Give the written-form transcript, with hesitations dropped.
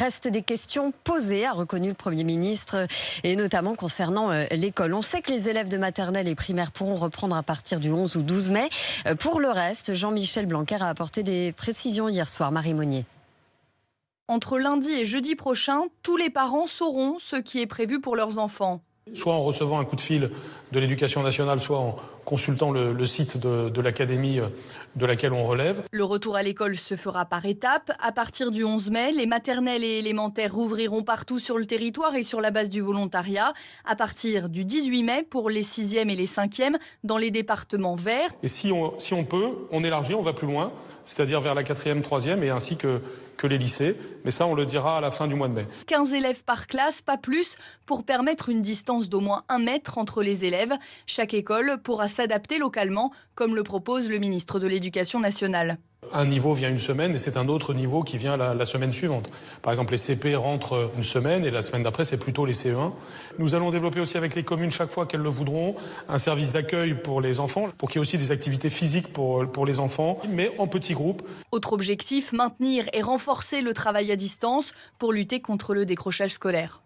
restent des questions posées, a reconnu le Premier ministre, et notamment concernant l'école. On sait que les élèves de maternelle et primaire pourront reprendre à partir du 11 ou 12 mai. Pour le reste, Jean-Michel Blanquer a apporté des précisions hier soir. Marie Monnier. Entre lundi et jeudi prochain, tous les parents sauront ce qui est prévu pour leurs enfants. Soit en recevant un coup de fil de l'Éducation nationale, soit en consultant le site de l'académie de laquelle on relève. Le retour à l'école se fera par étapes. À partir du 11 mai, les maternelles et élémentaires rouvriront partout sur le territoire et sur la base du volontariat. À partir du 18 mai, pour les 6e et les 5e, dans les départements verts. Et si on peut, on élargit, on va plus loin, c'est-à-dire vers la 4e, 3e et ainsi que les lycées. Mais ça, on le dira à la fin du mois de mai. 15 élèves par classe, pas plus, pour permettre une distance d'au moins 1 mètre entre les élèves. Chaque école pourra s'adapter localement, comme le propose le ministre de l'Éducation nationale. Un niveau vient une semaine et c'est un autre niveau qui vient la semaine suivante. Par exemple, les CP rentrent une semaine et la semaine d'après, c'est plutôt les CE1. Nous allons développer aussi avec les communes, chaque fois qu'elles le voudront, un service d'accueil pour les enfants, pour qu'il y ait aussi des activités physiques pour les enfants, mais en petits groupes. Autre objectif, maintenir et renforcer le travail à distance pour lutter contre le décrochage scolaire.